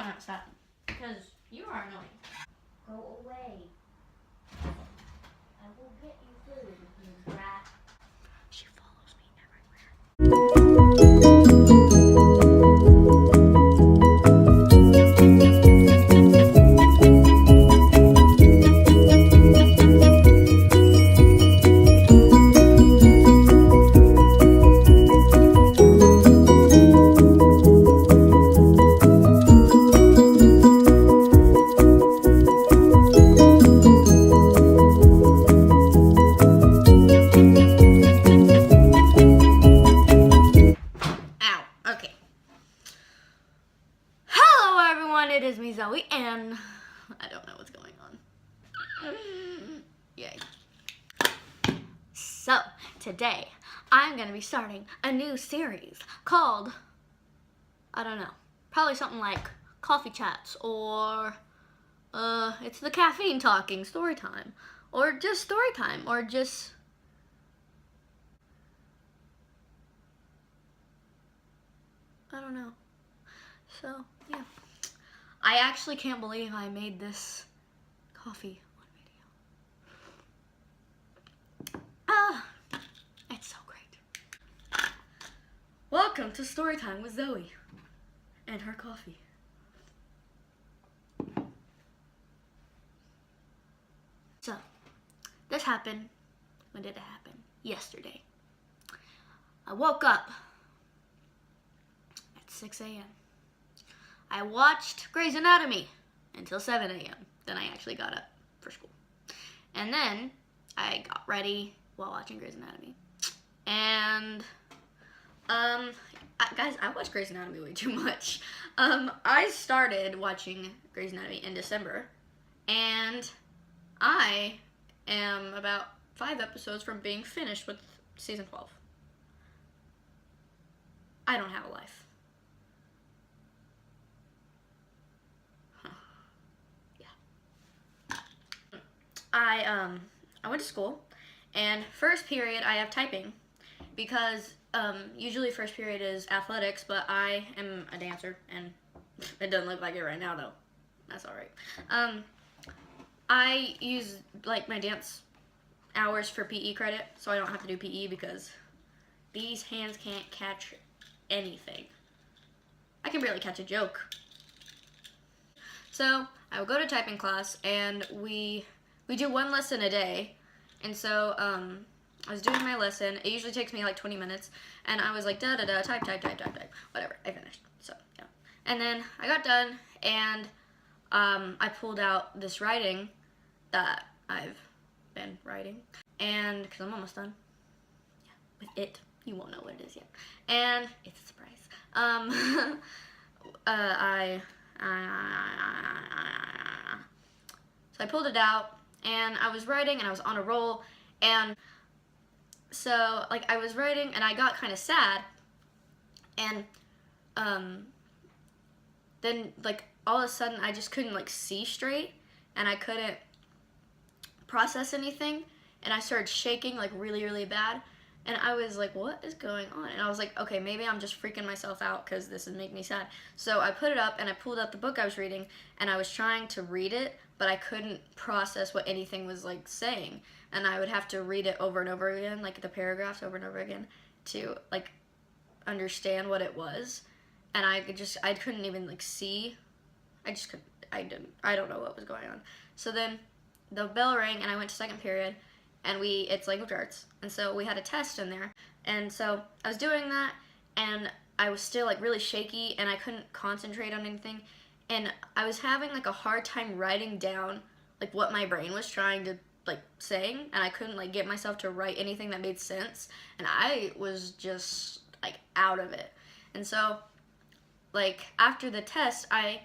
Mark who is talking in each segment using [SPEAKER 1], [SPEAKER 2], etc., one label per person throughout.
[SPEAKER 1] upset because you are annoying.
[SPEAKER 2] Go away. I will get you food, you brat.
[SPEAKER 1] She follows me everywhere. It is me, Zoe, and I don't know what's going on. Yay. So, today, I'm going to be starting a new series called, I don't know, probably something like Coffee Chats, or, it's the caffeine talking story time, or just story time, or just, I don't know. So, yeah. I actually can't believe I made this coffee one video. It's so great. Welcome to Storytime with Zoe and her coffee. So, this happened, when did it happen? Yesterday. I woke up at 6 a.m. I watched Grey's Anatomy until 7 a.m. Then I actually got up for school. And then I got ready while watching Grey's Anatomy. And, guys, I watched Grey's Anatomy way too much. I started watching Grey's Anatomy in December. And I am about 5 episodes from being finished with season 12. I don't have a life. I went to school, and first period I have typing, because usually first period is athletics, but I am a dancer, and it doesn't look like it right now though. That's alright. I use like my dance hours for PE credit, so I don't have to do PE because these hands can't catch anything. I can barely catch a joke. So I will go to typing class, and we do one lesson a day, and so I was doing my lesson. It usually takes me like 20 minutes, and I was like da-da-da, type, whatever, I finished, so yeah. And then I got done, and I pulled out this writing that I've been writing, and, because I'm almost done, yeah, with it. You won't know what it is yet, and it's a surprise. So I pulled it out, and I was writing, and I was on a roll, and so, like, I was writing, and I got kind of sad, and, then, like, all of a sudden, I just couldn't, like, see straight, and I couldn't process anything, and I started shaking, like, really, really bad, and I was like, what is going on? And I was like, okay, maybe I'm just freaking myself out because this is making me sad. So I put it up, and I pulled out the book I was reading, and I was trying to read it, but I couldn't process what anything was, like, saying. And I would have to read it over and over again, like the paragraphs over and over again, to, like, understand what it was. And I couldn't even, like, see. I don't know what was going on. So then the bell rang, and I went to second period, and it's language arts, and so we had a test in there, and so I was doing that, and I was still like really shaky, and I couldn't concentrate on anything, and I was having like a hard time writing down like what my brain was trying to like saying, and I couldn't like get myself to write anything that made sense, and I was just like out of it. And so like after the test, I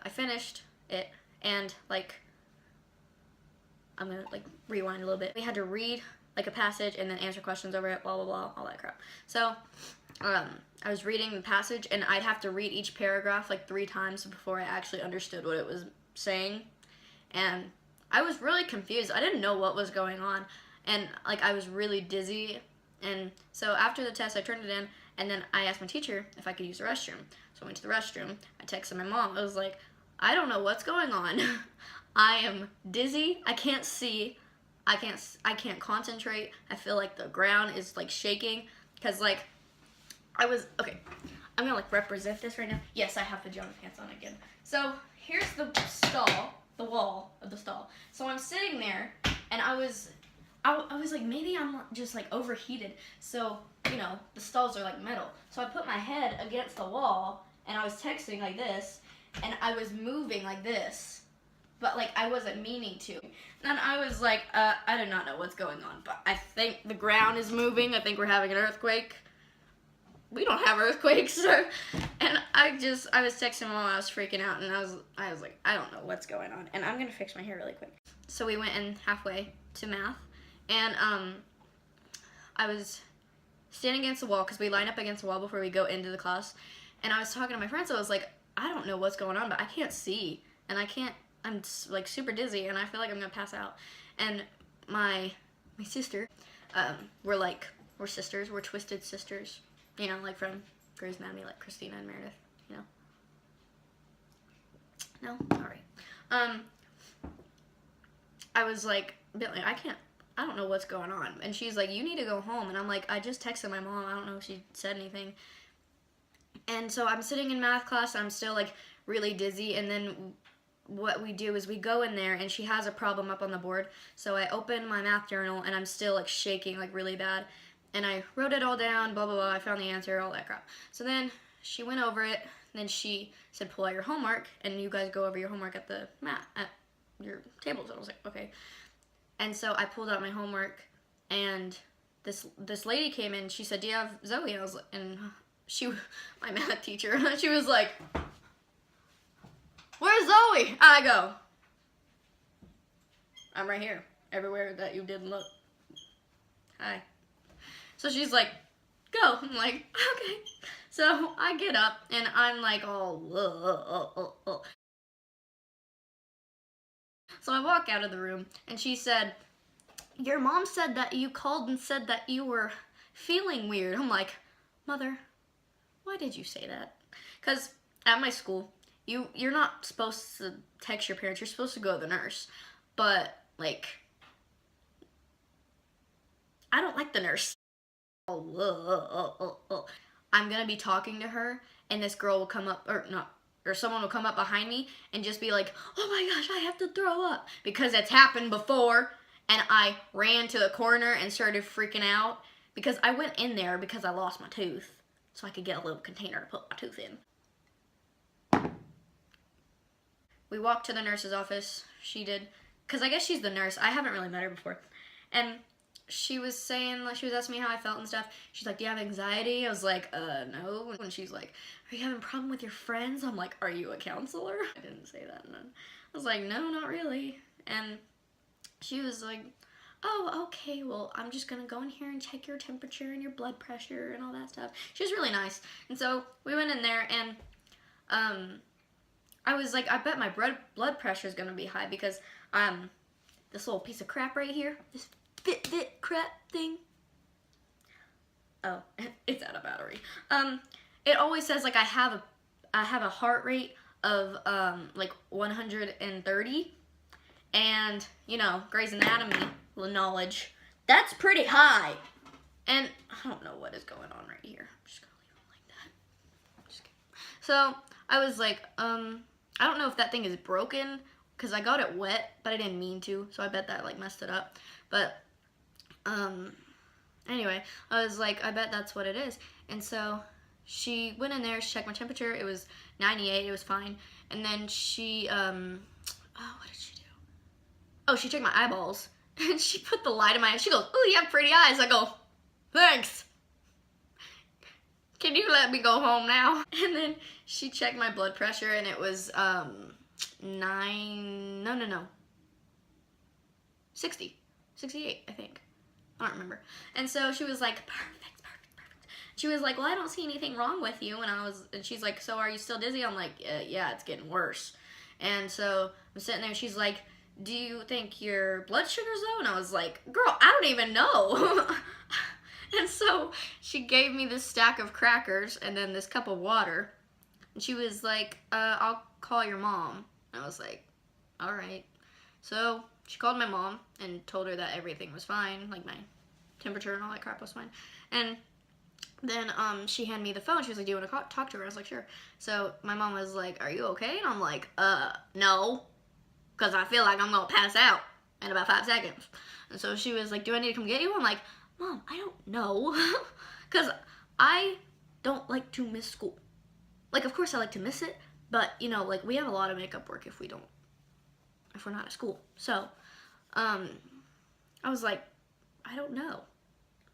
[SPEAKER 1] finished it, and like I'm gonna like rewind a little bit. We had to read like a passage and then answer questions over it, blah blah blah, all that crap. So I was reading the passage, and I'd have to read each paragraph like 3 times before I actually understood what it was saying, and I was really confused. I didn't know what was going on, and like I was really dizzy. And so after the test, I turned it in, and then I asked my teacher if I could use the restroom. So So I went to the restroom. I texted my mom. I was like, I don't know what's going on. I am dizzy. I can't see. I can't concentrate. I feel like the ground is like shaking because like okay. I'm gonna like represent this right now. Yes, I have pajama pants on again. So here's the stall, the wall of the stall. So I'm sitting there, and I was like, maybe I'm just like overheated. So you know the stalls are like metal. So I put my head against the wall, and I was texting like this, and I was moving like this, but like I wasn't meaning to. And I was like, I do not know what's going on, but I think the ground is moving. I think we're having an earthquake. We don't have earthquakes. And I was texting Mom, I was freaking out, and I was like, I don't know what's going on, and I'm gonna fix my hair really quick. So we went in halfway to math, and I was standing against the wall, because we line up against the wall before we go into the class, and I was talking to my friends, so I was like, I don't know what's going on, but I can't see, and I'm like super dizzy, and I feel like I'm gonna pass out. And my sister, we're sisters, we're twisted sisters. You know, like from Grey's Anatomy, like Christina and Meredith, you know? No? Alright. I was like, Bentley, I don't know what's going on. And she's like, you need to go home. And I'm like, I just texted my mom. I don't know if she said anything. And so I'm sitting in math class. I'm still like really dizzy. And then what we do is we go in there, and she has a problem up on the board. So I open my math journal, and I'm still like shaking like really bad. And I wrote it all down, blah, blah, blah. I found the answer, all that crap. So then she went over it. Then she said, pull out your homework, and you guys go over your homework at your tables. And I was like, okay. And so I pulled out my homework, and this lady came in. She said, do you have Zoe? And I was like, and my math teacher, she was like, where's Zoe? And I go, I'm right here. Everywhere that you didn't look. Hi. So she's like, go. I'm like, okay. So I get up, and I'm like, oh. So I walk out of the room, and she said, your mom said that you called and said that you were feeling weird. I'm like, Mother, why did you say that? Because at my school, you're not supposed to text your parents. You're supposed to go to the nurse. But, like, I don't like the nurse. I'm gonna be talking to her, and this girl will come up, or someone will come up behind me and just be like, oh my gosh, I have to throw up, because it's happened before. And I ran to the corner and started freaking out, because I went in there because I lost my tooth, so I could get a little container to put my tooth in. We walked to the nurse's office. She did, because I guess she's the nurse. I haven't really met her before. And she was saying, like, she was asking me how I felt and stuff. She's like, do you have anxiety? I was like, no. And she's like, are you having a problem with your friends? I'm like, are you a counselor? I didn't say that. And then I was like, no, not really. And she was like, oh, okay, well, I'm just gonna go in here and check your temperature and your blood pressure and all that stuff. She was really nice. And so we went in there, and I was like, I bet my blood pressure is gonna be high, because this little piece of crap right here, this Fitbit crap thing. Oh, it's out of battery. It always says like I have a heart rate of like 130, and you know, Grey's Anatomy knowledge, that's pretty high. And I don't know what is going on right here. I'm just gonna leave it like that. Just kidding. So I was like, I don't know if that thing is broken, because I got it wet, but I didn't mean to, so I bet that like messed it up. But anyway, I was like, I bet that's what it is. And so she went in there, she checked my temperature, it was 98, it was fine. And then she, what did she do? Oh, she checked my eyeballs, and she put the light in my eyes. She goes, oh, you have pretty eyes. I go, thanks. Can you let me go home now? And then she checked my blood pressure, and it was, 60, 68, I think. I don't remember. And so she was like, perfect. She was like, well, I don't see anything wrong with you. And she's like, so are you still dizzy? I'm like, yeah, it's getting worse. And so I'm sitting there, she's like, do you think your blood sugar's low? And I was like, girl, I don't even know. And so she gave me this stack of crackers and then this cup of water. And she was like, I'll call your mom. And I was like, all right. So she called my mom and told her that everything was fine, like my temperature and all that crap was fine. And then she handed me the phone. She was like, do you want to talk to her? I was like, sure. So my mom was like, are you okay? And I'm like, no, because I feel like I'm going to pass out in about 5 seconds. And so she was like, do I need to come get you? I'm like, Mom, I don't know, because I don't like to miss school. Like, of course I like to miss it, but, you know, like, we have a lot of makeup work if we're not at school. So, I was like, I don't know.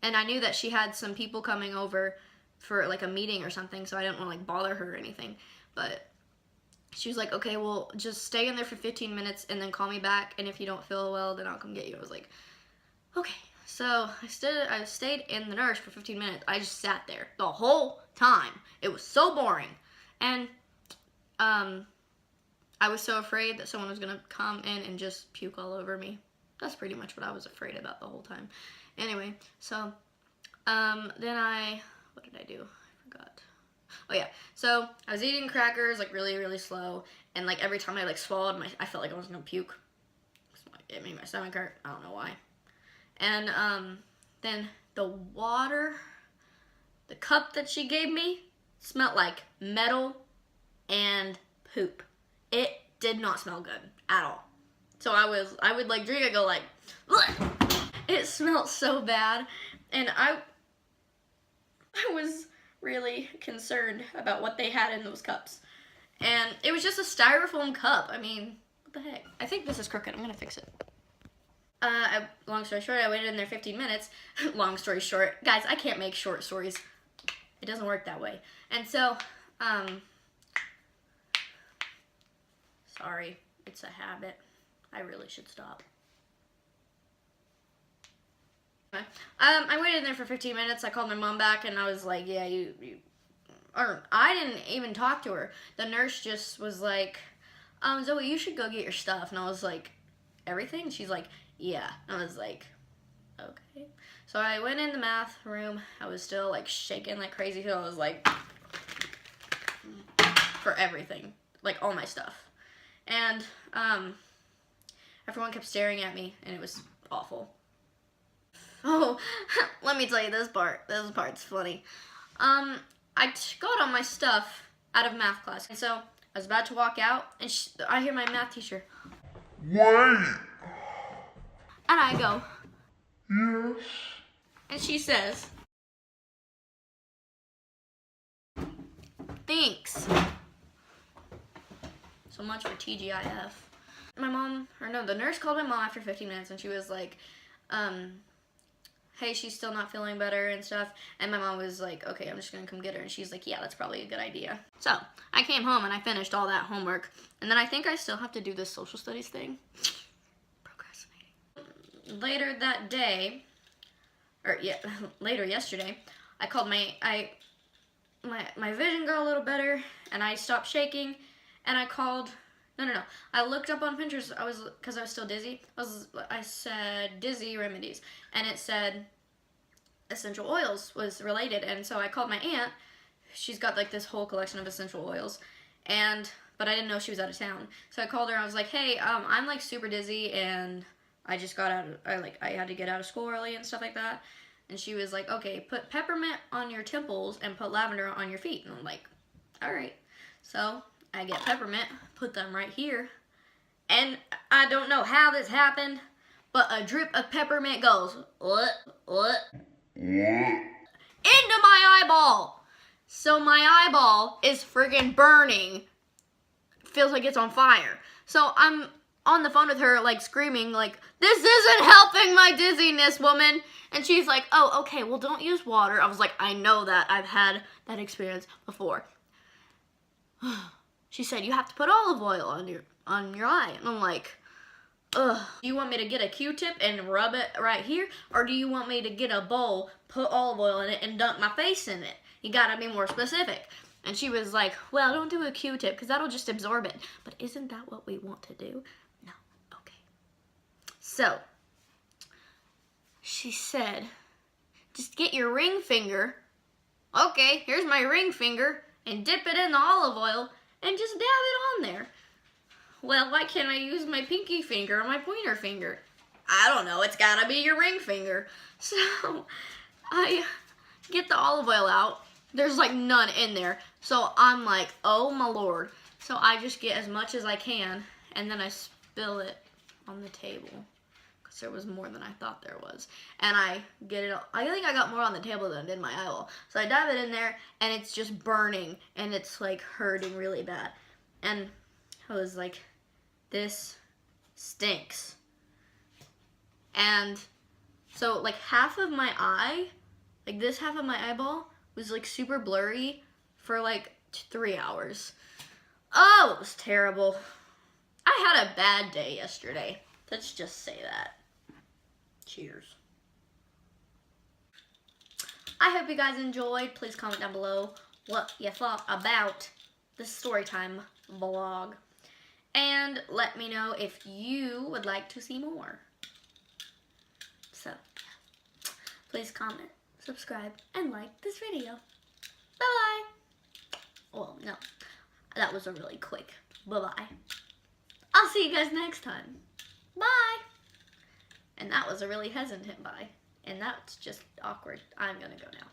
[SPEAKER 1] And I knew that she had some people coming over for, like, a meeting or something, so I didn't want to, like, bother her or anything. But she was like, okay, well, just stay in there for 15 minutes and then call me back, and if you don't feel well, then I'll come get you. I was like, okay. So I stayed in the nurse for 15 minutes. I just sat there the whole time. It was so boring. And I was so afraid that someone was going to come in and just puke all over me. That's pretty much what I was afraid about the whole time. Anyway, so then what did I do? I forgot. Oh yeah, so I was eating crackers like really, really slow. And like every time I like swallowed, I felt like I was going to puke. It made my stomach hurt. I don't know why. And then the water, the cup that she gave me, smelled like metal and poop. It did not smell good at all. So I would like drink it, go like, bleh! It smelled so bad, and I was really concerned about what they had in those cups. And it was just a styrofoam cup. I mean, what the heck? I think this is crooked. I'm gonna fix it. Long story short, I waited in there 15 minutes. Long story short, guys, I can't make short stories. It doesn't work that way. And so, sorry, it's a habit. I really should stop. I waited in there for 15 minutes. I called my mom back and I was like, yeah, or I didn't even talk to her. The nurse just was like, Zoe, you should go get your stuff. And I was like, everything? She's like, yeah. I was like, okay. So I went in the math room. I was still like shaking like crazy. So I was like, for everything, like all my stuff. And everyone kept staring at me and it was awful. Oh, let me tell you this part. This part's funny. I got all my stuff out of math class. And so I was about to walk out and I hear my math teacher.
[SPEAKER 3] Wait.
[SPEAKER 1] And I go,
[SPEAKER 3] Yes.
[SPEAKER 1] and she says, thanks. So much for TGIF. The nurse called my mom after 15 minutes and she was like, hey, she's still not feeling better and stuff. And my mom was like, okay, I'm just gonna come get her. And she's like, yeah, that's probably a good idea. So I came home and I finished all that homework. And then I think I still have to do this social studies thing. Later that day, later yesterday, I called my vision got a little better, and I stopped shaking, and I called. No. I looked up on Pinterest. Because I was still dizzy. I said dizzy remedies, and it said essential oils was related, and so I called my aunt. She's got like this whole collection of essential oils, but I didn't know she was out of town. So I called her. I was like, hey, I'm like super dizzy, and I just got out of, I had to get out of school early and stuff like that. And she was like, okay, put peppermint on your temples and put lavender on your feet. And I'm like, all right. So I get peppermint, put them right here. And I don't know how this happened, but a drip of peppermint goes, what? Into my eyeball. So my eyeball is friggin' burning. Feels like it's on fire. So I'm on the phone with her, like, screaming, like, this isn't helping my dizziness, woman. And she's like, oh, okay, well, don't use water. I was like, I know that. I've had that experience before. She said, you have to put olive oil on your eye. And I'm like, ugh. Do you want me to get a Q-tip and rub it right here? Or do you want me to get a bowl, put olive oil in it, and dunk my face in it? You gotta be more specific. And she was like, well, don't do a Q-tip, because that'll just absorb it. But isn't that what we want to do? No. Okay. So, she said, just get your ring finger. Okay, here's my ring finger. and dip it in the olive oil and just dab it on there. Well, why can't I use my pinky finger or my pointer finger? I don't know, it's gotta be your ring finger. So I get the olive oil out. There's like none in there. So I'm like, oh my Lord. So I just get as much as I can and then I spill it on the table. Because there was more than I thought there was. And I get it, I think I got more on the table than I did my eyeball. So I dab it in there and it's just burning and it's like hurting really bad. And I was like, this stinks. And so like half of my eye, like this half of my eyeball was like super blurry for like 3 hours. Oh, it was terrible. I had a bad day yesterday. Let's just say that. Cheers. I hope you guys enjoyed. Please comment down below what you thought about the Storytime vlog. And let me know if you would like to see more. So, please comment, subscribe, and like this video. Bye-bye. Well, no, that was a really quick bye-bye. I'll see you guys next time. Bye. And that was a really hesitant bye. And that's just awkward. I'm gonna go now.